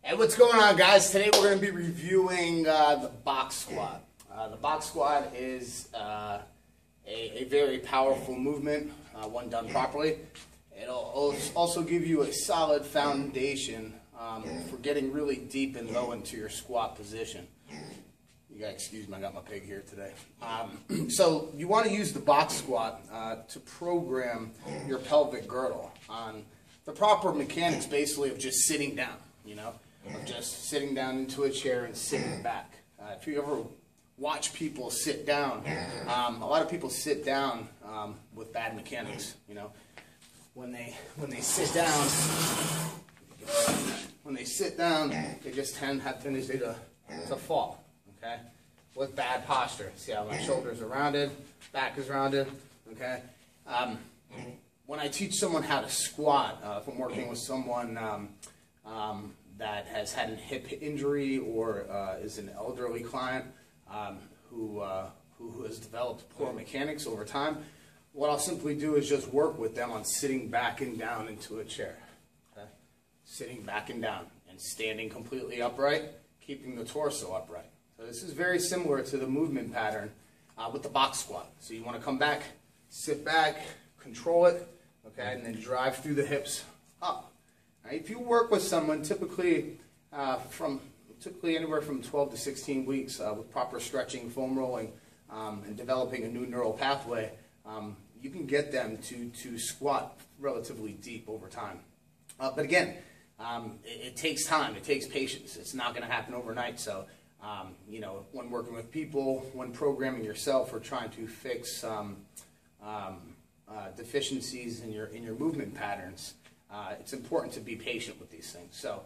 Hey, what's going on, guys? Today we're going to be reviewing the box squat. The box squat is a very powerful movement when done properly. It'll also give you a solid foundation for getting really deep and low into your squat position. You gotta excuse me, I got my pig here today. So you want to use the box squat to program your pelvic girdle on the proper mechanics, basically, of just sitting down, of just sitting down into a chair and sitting back. If you ever watch people sit down, a lot of people sit down with bad mechanics. When they sit down, they just have tendency to fall. Okay, with bad posture. See how my shoulders are rounded, back is rounded. Okay. When I teach someone how to squat, if I'm working with someone that has had a hip injury or is an elderly client who has developed poor mechanics over time, what I'll simply do is just work with them on sitting back and down into a chair. Okay? Sitting back and down and standing completely upright, keeping the torso upright. So this is very similar to the movement pattern with the box squat. So you want to come back, sit back, control it, okay, and then drive through the hips up. Now, if you work with someone typically anywhere from 12 to 16 weeks with proper stretching, foam rolling, and developing a new neural pathway, you can get them to squat relatively deep over time. But again, it takes time, it takes patience. It's not going to happen overnight. So, when working with people, when programming yourself or trying to fix deficiencies in your movement patterns, it's important to be patient with these things. So,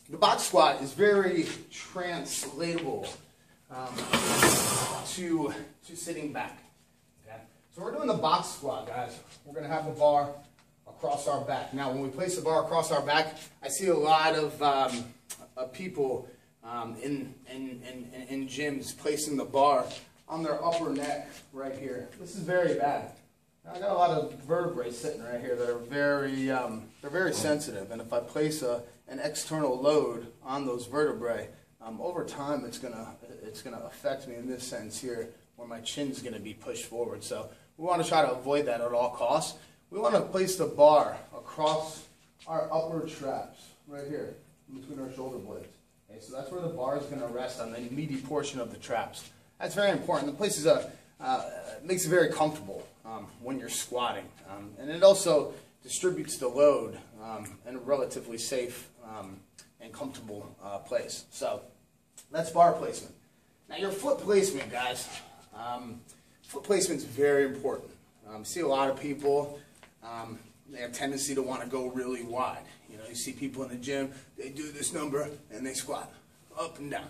the box squat is very translatable to sitting back. Okay? So we're doing the box squat, guys. We're going to have the bar across our back. Now, when we place the bar across our back, I see a lot of people in gyms placing the bar on their upper neck right here. This is very bad. Now, I got a lot of vertebrae sitting right here that are very sensitive, and if I place an external load on those vertebrae, over time it's gonna affect me in this sense here, where my chin's gonna be pushed forward. So we want to try to avoid that at all costs. We want to place the bar across our upper traps right here, between our shoulder blades. Okay, so that's where the bar is going to rest, on the meaty portion of the traps. That's very important. The place is makes it very comfortable when you're squatting, and it also distributes the load in a relatively safe and comfortable place. So that's bar placement. Now your foot placement, guys. Foot placement is very important. See a lot of people, they have a tendency to want to go really wide. You see people in the gym, they do this number and they squat up and down.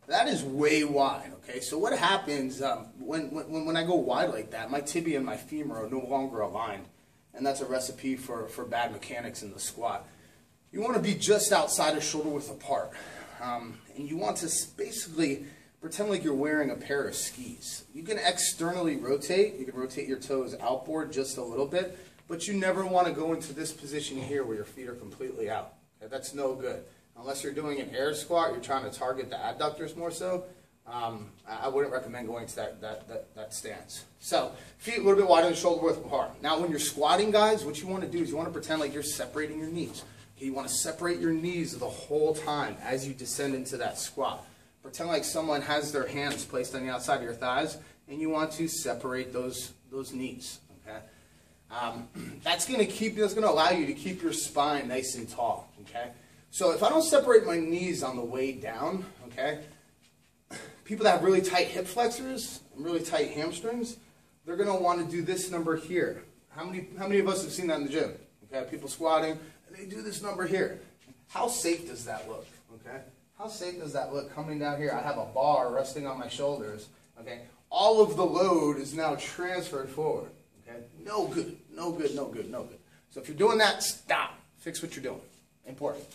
That is way wide, okay? So what happens when I go wide like that, my tibia and my femur are no longer aligned, and that's a recipe for bad mechanics in the squat. You want to be just outside of shoulder width apart, and you want to basically pretend like you're wearing a pair of skis. You can externally rotate. You can rotate your toes outboard just a little bit, but you never want to go into this position here where your feet are completely out. Okay? That's no good. Unless you're doing an air squat, you're trying to target the adductors more so, I wouldn't recommend going to that stance. So, feet a little bit wider than shoulder width apart. Now, when you're squatting, guys, what you want to do is you want to pretend like you're separating your knees. Okay, you want to separate your knees the whole time as you descend into that squat. Pretend like someone has their hands placed on the outside of your thighs, and you want to separate those knees. Okay, that's going to allow you to keep your spine nice and tall. Okay. So if I don't separate my knees on the way down, okay, people that have really tight hip flexors and really tight hamstrings, they're going to want to do this number here. How many of us have seen that in the gym? Okay, people squatting, and they do this number here. How safe does that look? Okay, how safe does that look coming down here? I have a bar resting on my shoulders. Okay, all of the load is now transferred forward. Okay, no good, no good, no good, no good. So if you're doing that, stop. Fix what you're doing. Important.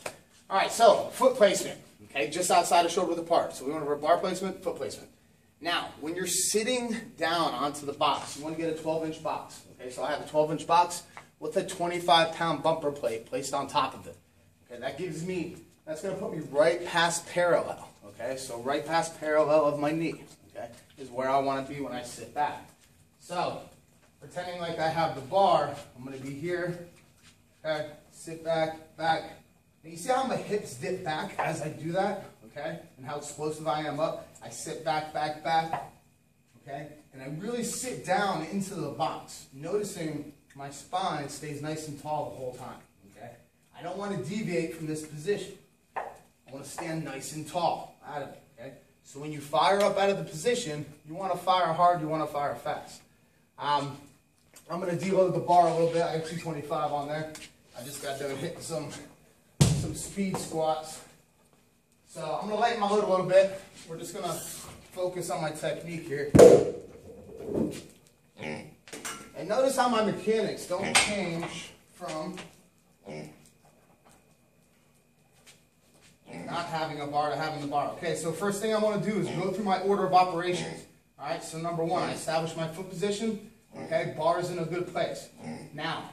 All right, so foot placement, okay, just outside of shoulder width apart. So we want to bar placement, foot placement. Now, when you're sitting down onto the box, you want to get a 12-inch box. Okay, so I have a 12-inch box with a 25-pound bumper plate placed on top of it. Okay, that gives me That's going to put me right past parallel. Okay, so right past parallel of my knee. Okay, is where I want to be when I sit back. So, pretending like I have the bar, I'm going to be here. Okay, sit back, back. And you see how my hips dip back as I do that? Okay, and how explosive I am up. I sit back, back, back. Okay, and I really sit down into the box, noticing my spine stays nice and tall the whole time. Okay, I don't want to deviate from this position. I want to stand nice and tall out of it. Okay, so when you fire up out of the position, you want to fire hard, you want to fire fast. I'm going to deload the bar a little bit. I have 225 on there. I just got done hitting some speed squats. So I'm going to lighten my load a little bit. We're just going to focus on my technique here. And notice how my mechanics don't change from not having a bar to having the bar. Okay, so first thing I want to do is go through my order of operations. All right, so number one, I establish my foot position. Okay, bar is in a good place. Now,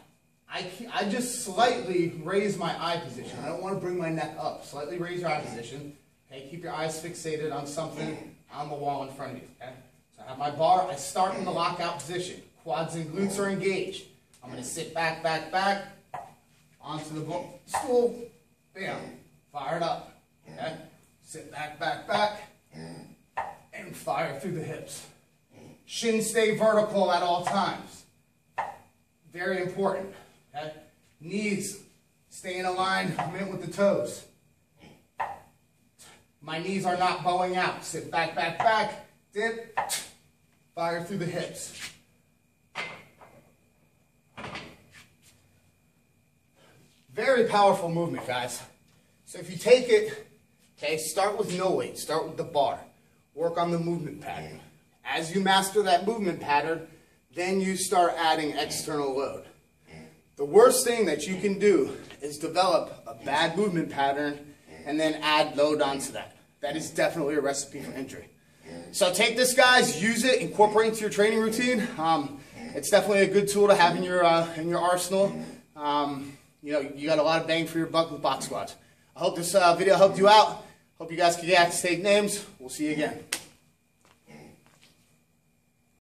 I just slightly raise my eye position. I don't want to bring my neck up. Slightly raise your eye position. Okay, keep your eyes fixated on something on the wall in front of you. Okay, so I have my bar. I start in the lockout position. Quads and glutes are engaged. I'm going to sit back, back, back onto the stool. Bam, fire it up. Okay, sit back, back, back, and fire through the hips. Shins stay vertical at all times. Very important. Okay? Knees stay in alignment with the toes. My knees are not bowing out. Sit back, back, back, dip, fire through the hips. Very powerful movement, guys. So if you take it, okay, start with no weight. Start with the bar. Work on the movement pattern. As you master that movement pattern, then you start adding external load. The worst thing that you can do is develop a bad movement pattern and then add load onto that. That is definitely a recipe for injury. So take this, guys, use it, incorporate it into your training routine. It's definitely a good tool to have in your arsenal. You know, you got a lot of bang for your buck with box squats. I hope this video helped you out. Hope you guys can get to take names. We'll see you again.